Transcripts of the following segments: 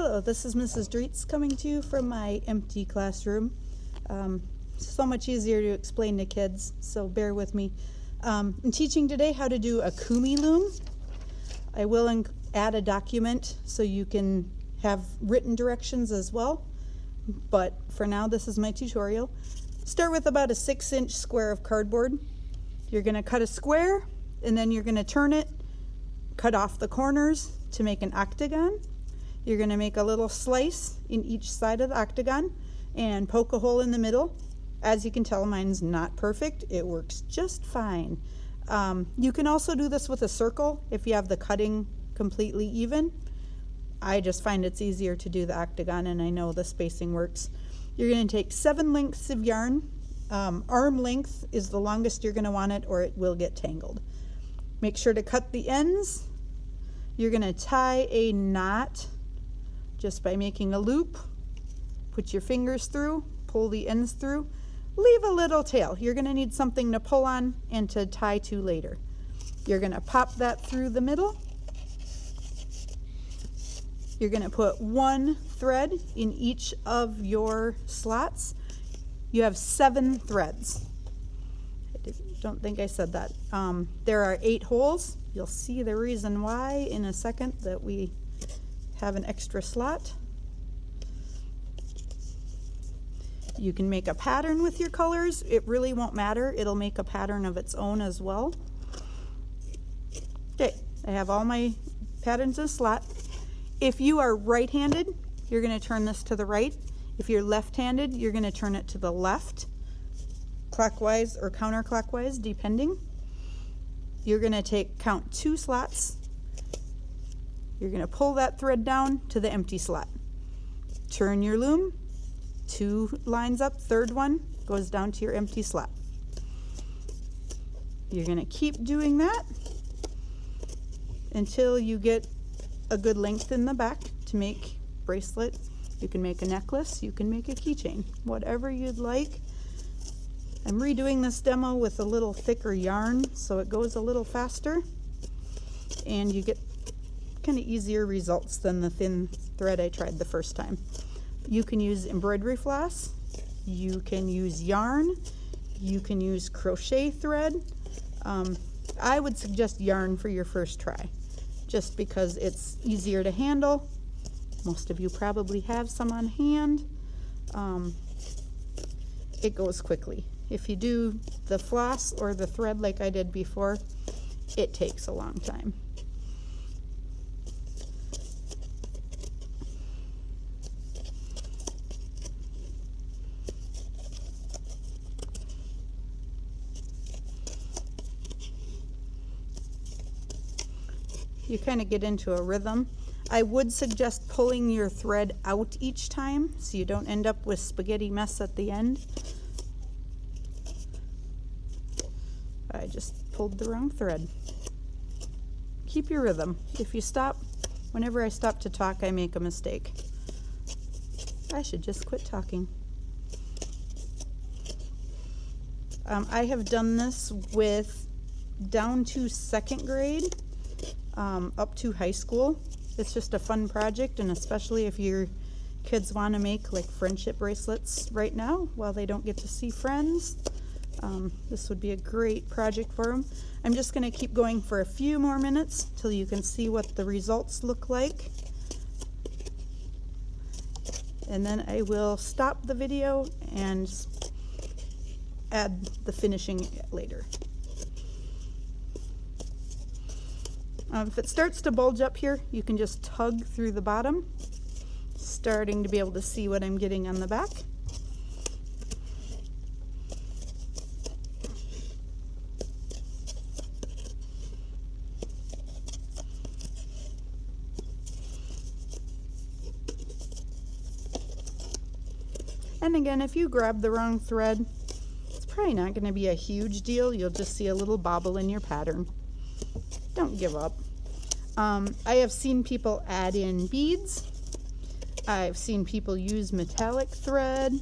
Hello, this is Mrs. Dreetz coming to you from my empty classroom. So much easier to explain to kids, so bear with me. I'm teaching today how to do a Kumi loom. I will add a document so you can have written directions as well, but for now this is my tutorial. Start with about a 6-inch square of cardboard. You're going to cut a square and then you're going to turn it, cut off the corners to make an octagon. You're going to make a little slice in each side of the octagon and poke a hole in the middle. As you can tell, mine's not perfect. It works just fine. You can also do this with a circle if you have the cutting completely even. I just find it's easier to do the octagon, and I know the spacing works. You're going to take 7 lengths of yarn. Arm length is the longest you're going to want it, or it will get tangled. Make sure to cut the ends. You're going to tie a knot just by making a loop. Put your fingers through, pull the ends through, leave a little tail. You're going to need something to pull on and to tie to later. You're going to pop that through the middle. You're going to put 1 thread in each of your slots. You have 7 threads. I don't think I said that. There are 8 holes. You'll see the reason why in a second that we have an extra slot. You can make a pattern with your colors. It really won't matter. It'll make a pattern of its own as well. Okay, I have all my patterns in a slot. If you are right-handed, you're going to turn this to the right. If you're left-handed, you're going to turn it to the left, clockwise or counterclockwise, depending. You're going to count 2 slots. You're going to pull that thread down to the empty slot. Turn your loom, 2 lines up, 3rd one goes down to your empty slot. You're going to keep doing that until you get a good length in the back to make bracelet. You can make a necklace, you can make a keychain, whatever you'd like. I'm redoing this demo with a little thicker yarn so it goes a little faster and you get kind of easier results than the thin thread I tried the first time. You can use embroidery floss, you can use yarn, you can use crochet thread. I would suggest yarn for your first try just because it's easier to handle. Most of you probably have some on hand. It goes quickly. If you do the floss or the thread like I did before, it takes a long time. You kind of get into a rhythm. I would suggest pulling your thread out each time so you don't end up with spaghetti mess at the end. I just pulled the wrong thread. Keep your rhythm. If you stop, whenever I stop to talk, I make a mistake. I should just quit talking. I have done this with down to 2nd grade. Up to high school. It's just a fun project, and especially if your kids want to make like friendship bracelets right now while they don't get to see friends, this would be a great project for them. I'm just going to keep going for a few more minutes till you can see what the results look like, and then I will stop the video and add the finishing later. If it starts to bulge up here, you can just tug through the bottom, starting to be able to see what I'm getting on the back. And again, if you grab the wrong thread, it's probably not going to be a huge deal. You'll just see a little bobble in your pattern. Don't give up. I have seen people add in beads. I've seen people use metallic thread.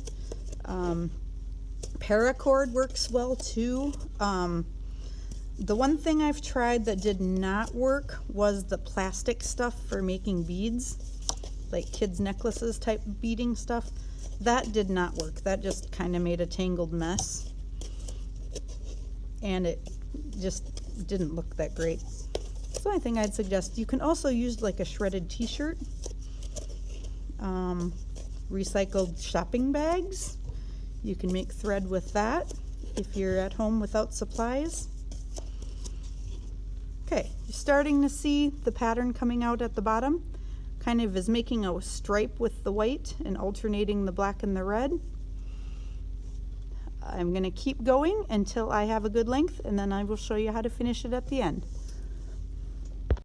Paracord works well too. The one thing I've tried that did not work was the plastic stuff for making beads. like kids necklaces type beading stuff. That did not work. That just kind of made a tangled mess. And it just didn't look that great. So the only thing I'd suggest, you can also use like a shredded t-shirt, recycled shopping bags. You can make thread with that if you're at home without supplies. Okay, you're starting to see the pattern coming out at the bottom. Kind of is making a stripe with the white and alternating the black and the red. I'm going to keep going until I have a good length, and then I will show you how to finish it at the end.